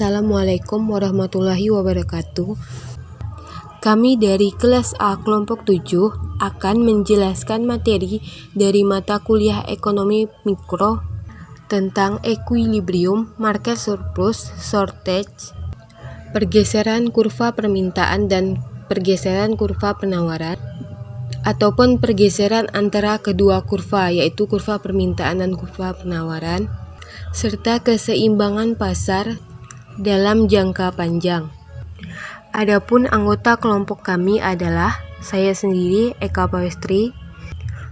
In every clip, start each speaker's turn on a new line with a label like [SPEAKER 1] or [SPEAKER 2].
[SPEAKER 1] Assalamualaikum warahmatullahi wabarakatuh. Kami dari kelas A kelompok 7 akan menjelaskan materi dari mata kuliah ekonomi mikro tentang equilibrium, market surplus, shortage, pergeseran kurva permintaan dan pergeseran kurva penawaran, ataupun pergeseran antara kedua kurva, yaitu kurva permintaan dan kurva penawaran, serta keseimbangan pasar dalam jangka panjang. Adapun anggota kelompok kami adalah saya sendiri, Eka Pawestri,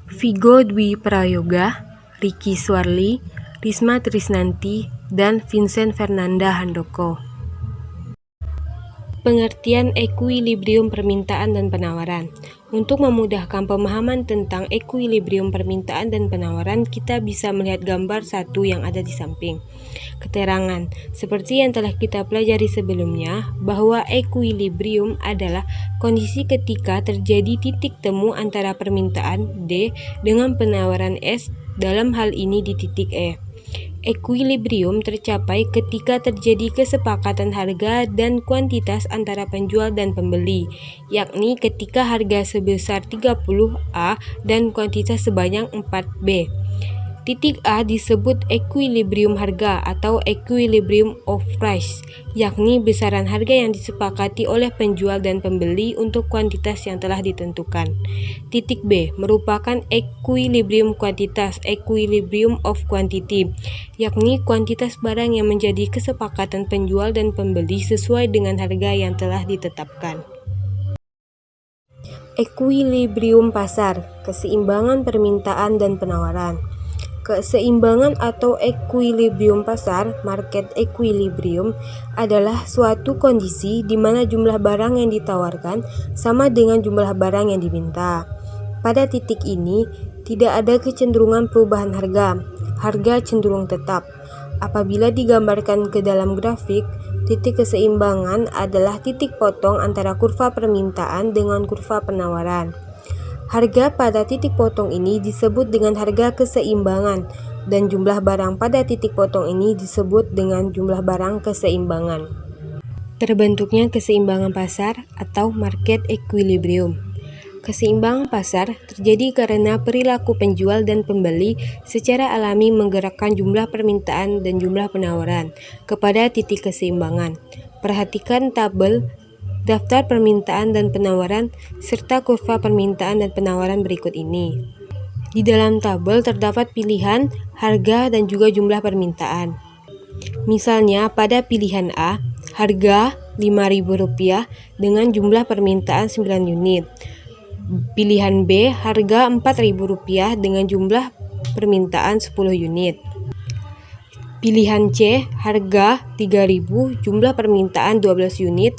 [SPEAKER 1] Vigo Dwi Prayoga, Riki Swarli, Risma Trisnanti, dan Vincent Fernanda Handoko. Pengertian equilibrium permintaan dan penawaran. Untuk memudahkan pemahaman tentang equilibrium permintaan dan penawaran, kita bisa melihat gambar 1 yang ada di samping. Keterangan, seperti yang telah kita pelajari sebelumnya, bahwa equilibrium adalah kondisi ketika terjadi titik temu antara permintaan D dengan penawaran S, dalam hal ini di titik E. Equilibrium tercapai ketika terjadi kesepakatan harga dan kuantitas antara penjual dan pembeli, yakni ketika harga sebesar 30A dan kuantitas sebanyak 4B. Titik A disebut equilibrium harga atau equilibrium of price, yakni besaran harga yang disepakati oleh penjual dan pembeli untuk kuantitas yang telah ditentukan. Titik B merupakan equilibrium kuantitas, equilibrium of quantity, yakni kuantitas barang yang menjadi kesepakatan penjual dan pembeli sesuai dengan harga yang telah ditetapkan. Equilibrium pasar, keseimbangan permintaan dan penawaran. Keseimbangan atau equilibrium pasar, market equilibrium, adalah suatu kondisi di mana jumlah barang yang ditawarkan sama dengan jumlah barang yang diminta. Pada titik ini, tidak ada kecenderungan perubahan harga. Harga cenderung tetap. Apabila digambarkan ke dalam grafik, titik keseimbangan adalah titik potong antara kurva permintaan dengan kurva penawaran. Harga pada titik potong ini disebut dengan harga keseimbangan, dan jumlah barang pada titik potong ini disebut dengan jumlah barang keseimbangan. Terbentuknya keseimbangan pasar atau market equilibrium. Keseimbangan pasar terjadi karena perilaku penjual dan pembeli secara alami menggerakkan jumlah permintaan dan jumlah penawaran kepada titik keseimbangan. Perhatikan tabel daftar permintaan dan penawaran serta kurva permintaan dan penawaran berikut ini. Di dalam tabel terdapat pilihan, harga, dan juga jumlah permintaan. Misalnya pada pilihan A, harga Rp5.000 dengan jumlah permintaan 9 unit. Pilihan B, harga Rp4.000 dengan jumlah permintaan 10 unit. Pilihan C, harga Rp3.000, jumlah permintaan 12 unit.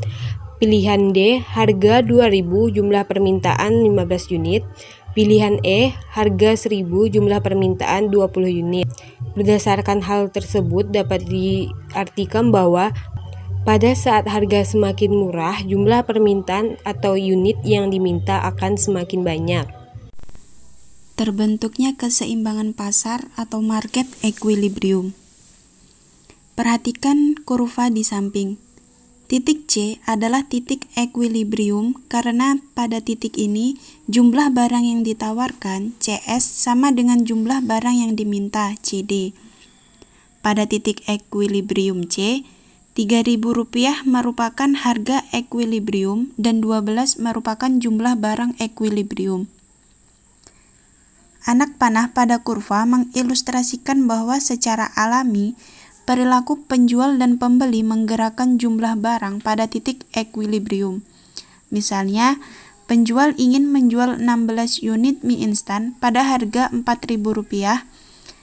[SPEAKER 1] Pilihan D, harga Rp2.000, jumlah permintaan 15 unit. Pilihan E, harga Rp1.000, jumlah permintaan 20 unit. Berdasarkan hal tersebut dapat diartikan bahwa pada saat harga semakin murah, jumlah permintaan atau unit yang diminta akan semakin banyak.
[SPEAKER 2] Terbentuknya keseimbangan pasar atau market equilibrium. Perhatikan kurva di samping. Titik C adalah titik equilibrium karena pada titik ini jumlah barang yang ditawarkan CS sama dengan jumlah barang yang diminta CD. Pada titik equilibrium C, Rp3.000 merupakan harga equilibrium dan 12 merupakan jumlah barang equilibrium. Anak panah pada kurva mengilustrasikan bahwa secara alami perilaku penjual dan pembeli menggerakkan jumlah barang pada titik equilibrium. Misalnya, penjual ingin menjual 16 unit mie instan pada harga Rp4.000,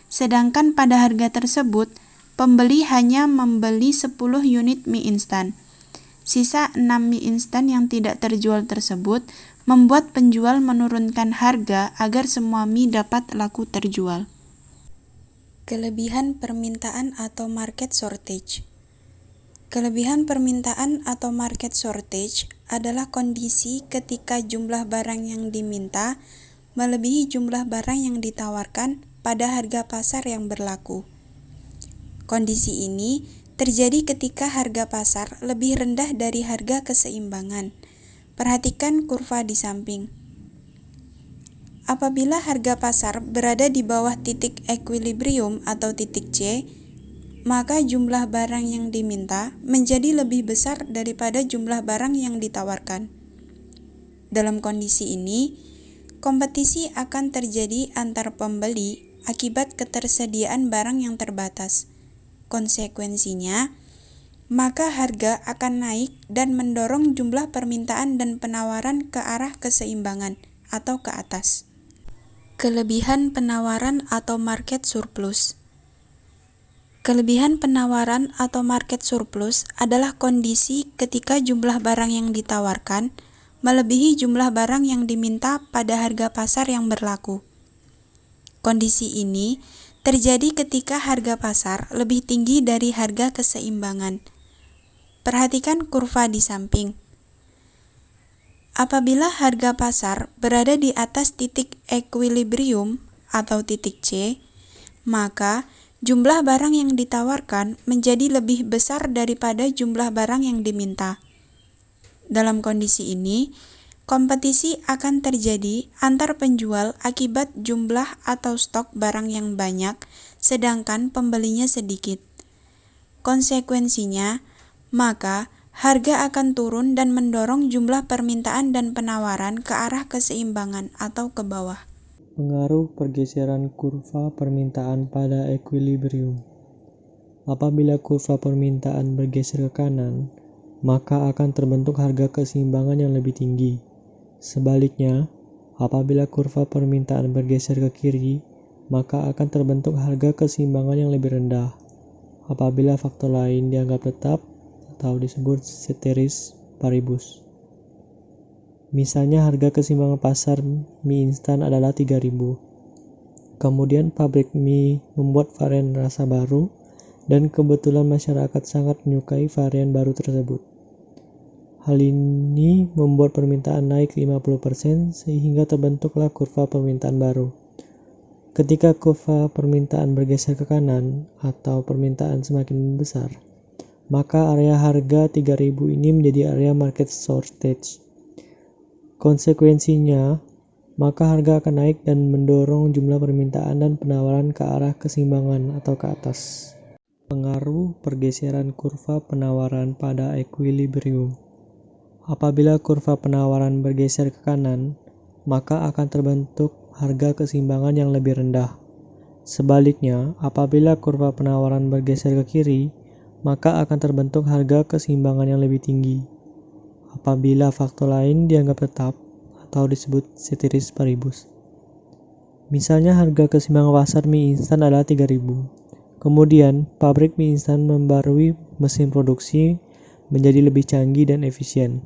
[SPEAKER 2] sedangkan pada harga tersebut, pembeli hanya membeli 10 unit mie instan. Sisa 6 mie instan yang tidak terjual tersebut membuat penjual menurunkan harga agar semua mie dapat laku terjual. Kelebihan permintaan atau market shortage. Kelebihan permintaan atau market shortage adalah kondisi ketika jumlah barang yang diminta melebihi jumlah barang yang ditawarkan pada harga pasar yang berlaku. Kondisi ini terjadi ketika harga pasar lebih rendah dari harga keseimbangan. Perhatikan kurva di samping. Apabila harga pasar berada di bawah titik equilibrium atau titik C, maka jumlah barang yang diminta menjadi lebih besar daripada jumlah barang yang ditawarkan. Dalam kondisi ini, kompetisi akan terjadi antar pembeli akibat ketersediaan barang yang terbatas. Konsekuensinya, maka harga akan naik dan mendorong jumlah permintaan dan penawaran ke arah keseimbangan atau ke atas. Kelebihan penawaran atau market surplus. Kelebihan penawaran atau market surplus adalah kondisi ketika jumlah barang yang ditawarkan melebihi jumlah barang yang diminta pada harga pasar yang berlaku. Kondisi ini terjadi ketika harga pasar lebih tinggi dari harga keseimbangan. Perhatikan kurva di samping. Apabila harga pasar berada di atas titik equilibrium atau titik C, maka jumlah barang yang ditawarkan menjadi lebih besar daripada jumlah barang yang diminta. Dalam kondisi ini, kompetisi akan terjadi antar penjual akibat jumlah atau stok barang yang banyak, sedangkan pembelinya sedikit. Konsekuensinya, maka harga akan turun dan mendorong jumlah permintaan dan penawaran ke arah keseimbangan atau ke bawah.
[SPEAKER 3] Pengaruh pergeseran kurva permintaan pada equilibrium. Apabila kurva permintaan bergeser ke kanan, maka akan terbentuk harga keseimbangan yang lebih tinggi. Sebaliknya, apabila kurva permintaan bergeser ke kiri, maka akan terbentuk harga keseimbangan yang lebih rendah. Apabila faktor lain dianggap tetap atau disebut ceteris paribus. Misalnya harga keseimbangan pasar mie instan adalah 3.000. Kemudian pabrik mie membuat varian rasa baru dan kebetulan masyarakat sangat menyukai varian baru tersebut. Hal ini membuat permintaan naik 50% sehingga terbentuklah kurva permintaan baru. Ketika kurva permintaan bergeser ke kanan atau permintaan semakin besar, maka area harga 3.000 ini menjadi area market shortage. Konsekuensinya, maka harga akan naik dan mendorong jumlah permintaan dan penawaran ke arah keseimbangan atau ke atas. Pengaruh pergeseran kurva penawaran pada equilibrium. Apabila kurva penawaran bergeser ke kanan, maka akan terbentuk harga keseimbangan yang lebih rendah. Sebaliknya, apabila kurva penawaran bergeser ke kiri, maka akan terbentuk harga keseimbangan yang lebih tinggi. Apabila faktor lain dianggap tetap atau disebut ceteris paribus. Misalnya harga keseimbangan pasar mie instan adalah 3.000. Kemudian, pabrik mie instan membarui mesin produksi menjadi lebih canggih dan efisien.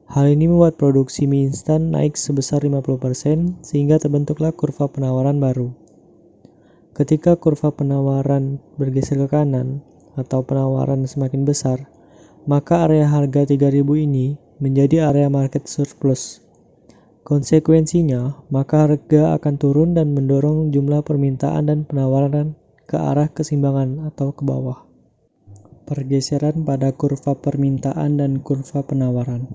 [SPEAKER 3] Hal ini membuat produksi mie instan naik sebesar 50% sehingga terbentuklah kurva penawaran baru. Ketika kurva penawaran bergeser ke kanan atau penawaran semakin besar, maka area harga 3.000 ini menjadi area market surplus. Konsekuensinya, maka harga akan turun dan mendorong jumlah permintaan dan penawaran ke arah keseimbangan atau ke bawah. Pergeseran pada kurva permintaan dan kurva penawaran.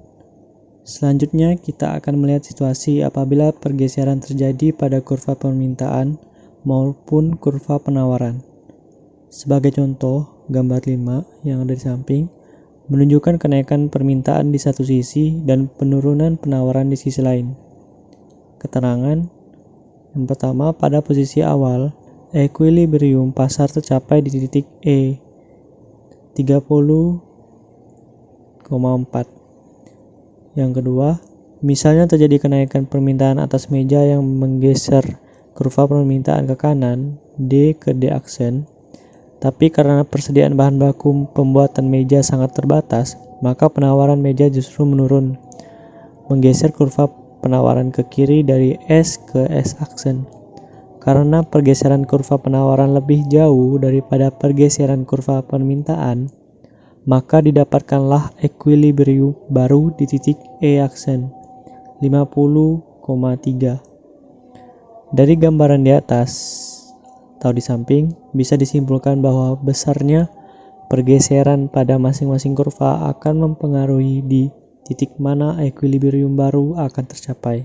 [SPEAKER 3] Selanjutnya, kita akan melihat situasi apabila pergeseran terjadi pada kurva permintaan maupun kurva penawaran. Sebagai contoh, gambar 5 yang ada di samping menunjukkan kenaikan permintaan di satu sisi dan penurunan penawaran di sisi lain. Keterangan yang pertama, pada posisi awal, equilibrium pasar tercapai di titik E 30,4. Yang kedua, misalnya terjadi kenaikan permintaan atas meja yang menggeser kurva permintaan ke kanan, D ke D aksen, tapi karena persediaan bahan baku pembuatan meja sangat terbatas, maka penawaran meja justru menurun, menggeser kurva penawaran ke kiri dari S ke S aksen. Karena pergeseran kurva penawaran lebih jauh daripada pergeseran kurva permintaan, maka didapatkanlah equilibrium baru di titik E aksen 50,3. Dari gambaran di atas atau di samping bisa disimpulkan bahwa besarnya pergeseran pada masing-masing kurva akan mempengaruhi di titik mana equilibrium baru akan tercapai.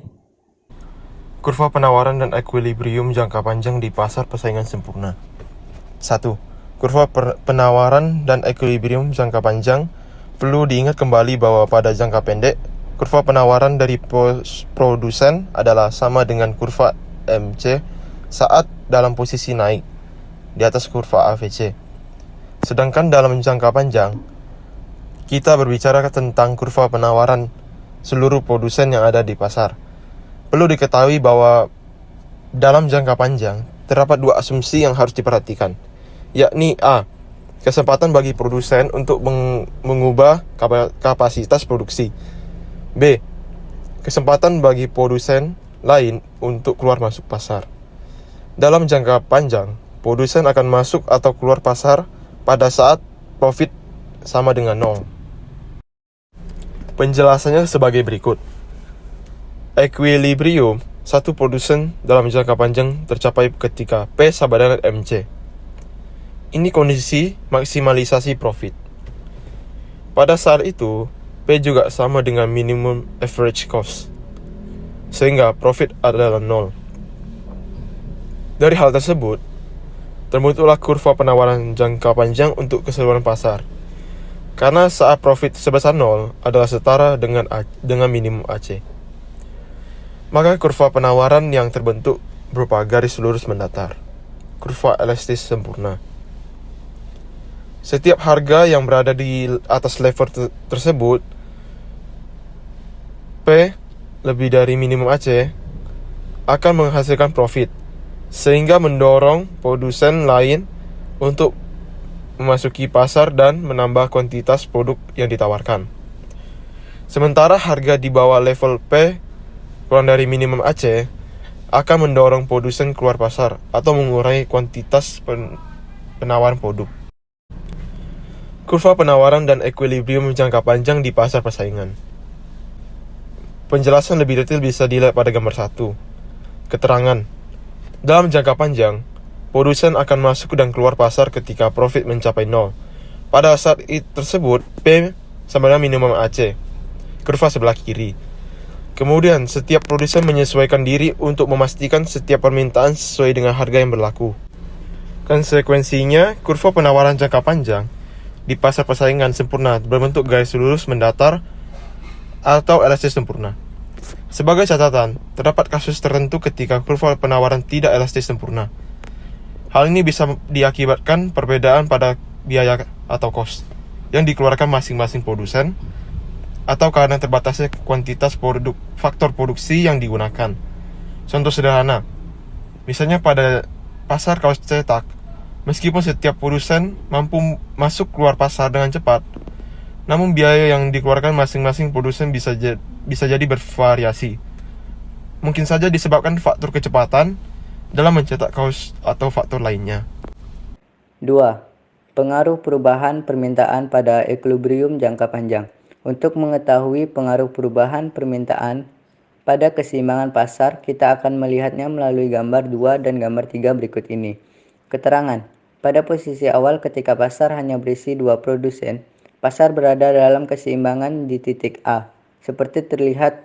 [SPEAKER 4] Kurva penawaran dan equilibrium jangka panjang di pasar persaingan sempurna. 1. Kurva penawaran dan equilibrium jangka panjang. Perlu diingat kembali bahwa pada jangka pendek, kurva penawaran dari produsen adalah sama dengan kurva MC saat dalam posisi naik di atas kurva AVC. Sedangkan dalam jangka panjang, kita berbicara tentang kurva penawaran seluruh produsen yang ada di pasar. Perlu diketahui bahwa dalam jangka panjang terdapat dua asumsi yang harus diperhatikan, yakni A. Kesempatan bagi produsen untuk mengubah kapasitas produksi. B. Kesempatan bagi produsen lain untuk keluar masuk pasar. Dalam jangka panjang, produsen akan masuk atau keluar pasar pada saat profit sama dengan 0. Penjelasannya sebagai berikut. Equilibrium satu produsen dalam jangka panjang tercapai ketika P sama dengan MC. Ini kondisi maksimalisasi profit. Pada saat itu, P juga sama dengan minimum average cost, sehingga profit adalah 0. Dari hal tersebut, terbentuklah kurva penawaran jangka panjang untuk keseluruhan pasar. Karena saat profit sebesar 0 adalah setara dengan minimum AC. Maka kurva penawaran yang terbentuk berupa garis lurus mendatar, kurva elastis sempurna. Setiap harga yang berada di atas level tersebut, P lebih dari minimum AC, akan menghasilkan profit, sehingga mendorong produsen lain untuk memasuki pasar dan menambah kuantitas produk yang ditawarkan. Sementara harga di bawah level P kurang dari minimum AC akan mendorong produsen keluar pasar atau mengurangi kuantitas penawaran produk. Kurva penawaran dan equilibrium jangka panjang di pasar persaingan. Penjelasan lebih detail bisa dilihat pada gambar 1. Keterangan. Dalam jangka panjang, produsen akan masuk dan keluar pasar ketika profit mencapai 0. Pada saat tersebut, P sama dengan minimum AC, kurva sebelah kiri. Kemudian, setiap produsen menyesuaikan diri untuk memastikan setiap permintaan sesuai dengan harga yang berlaku. Konsekuensinya, kurva penawaran jangka panjang di pasar persaingan sempurna berbentuk garis lurus mendatar atau elastis sempurna. Sebagai catatan, terdapat kasus tertentu ketika kurva penawaran tidak elastis sempurna. Hal ini bisa diakibatkan perbedaan pada biaya atau cost yang dikeluarkan masing-masing produsen, atau karena terbatasnya kuantitas faktor produksi yang digunakan. Contoh sederhana, misalnya pada pasar kaos cetak, meskipun setiap produsen mampu masuk keluar pasar dengan cepat, namun biaya yang dikeluarkan masing-masing produsen bisa jadi bervariasi. Mungkin saja disebabkan faktor kecepatan dalam mencetak kaos atau faktor lainnya.
[SPEAKER 5] 2. Pengaruh perubahan permintaan pada equilibrium jangka panjang. Untuk mengetahui pengaruh perubahan permintaan pada keseimbangan pasar, kita akan melihatnya melalui gambar 2 dan gambar 3 berikut ini. Keterangan. Pada posisi awal ketika pasar hanya berisi 2 produsen, pasar berada dalam keseimbangan di titik A, seperti terlihat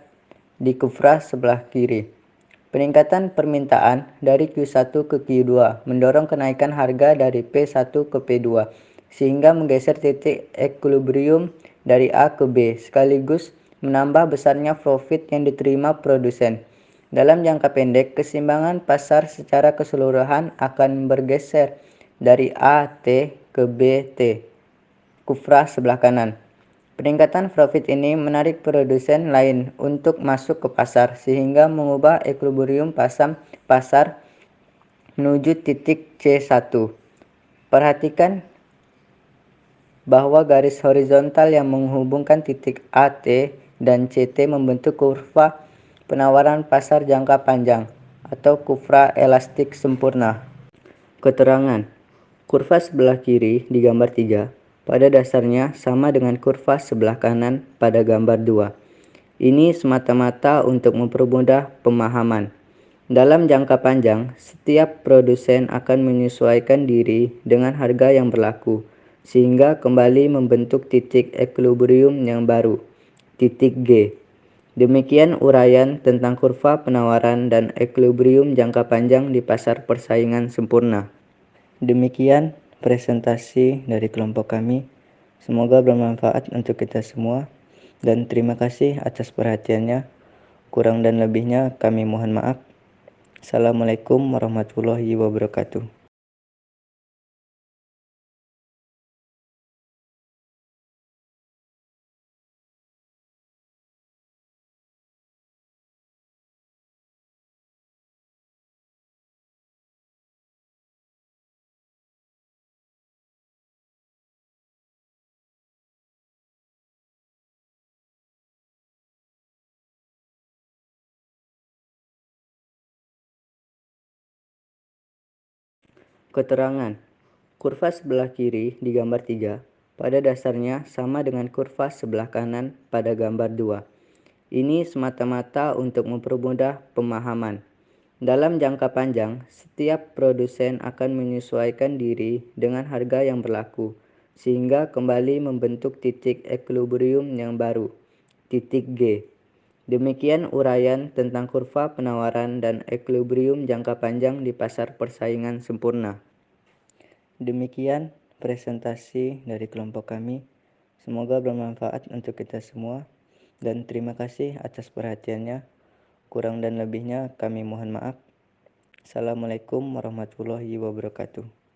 [SPEAKER 5] di kurva sebelah kiri. Peningkatan permintaan dari Q1 ke Q2 mendorong kenaikan harga dari P1 ke P2, sehingga menggeser titik equilibrium dari A ke B, sekaligus menambah besarnya profit yang diterima produsen. Dalam jangka pendek, keseimbangan pasar secara keseluruhan akan bergeser dari AT ke BT, kurva sebelah kanan. Peningkatan profit ini menarik produsen lain untuk masuk ke pasar, sehingga mengubah equilibrium pasar menuju titik C1. Perhatikan bahwa garis horizontal yang menghubungkan titik AT dan CT membentuk kurva penawaran pasar jangka panjang atau kurva elastik sempurna. Keterangan. Kurva sebelah kiri di gambar 3 pada dasarnya sama dengan kurva sebelah kanan pada gambar 2. Ini semata-mata untuk mempermudah pemahaman. Dalam jangka panjang, setiap produsen akan menyesuaikan diri dengan harga yang berlaku. sehingga kembali membentuk titik equilibrium yang baru, titik G. Demikian uraian tentang kurva penawaran dan equilibrium jangka panjang di pasar persaingan sempurna. Demikian presentasi dari kelompok kami. Semoga bermanfaat untuk kita semua dan terima kasih atas perhatiannya. Kurang dan lebihnya kami mohon maaf. Assalamualaikum warahmatullahi wabarakatuh. Keterangan. Kurva sebelah kiri di gambar 3 pada dasarnya sama dengan kurva sebelah kanan pada gambar 2. Ini semata-mata untuk mempermudah pemahaman. Dalam jangka panjang, setiap produsen akan menyesuaikan diri dengan harga yang berlaku, sehingga kembali membentuk titik equilibrium yang baru, titik G. Demikian uraian tentang kurva penawaran dan equilibrium jangka panjang di pasar persaingan sempurna. Demikian presentasi dari kelompok kami. Semoga bermanfaat untuk kita semua dan terima kasih atas perhatiannya. Kurang dan lebihnya kami mohon maaf. Assalamualaikum warahmatullahi wabarakatuh.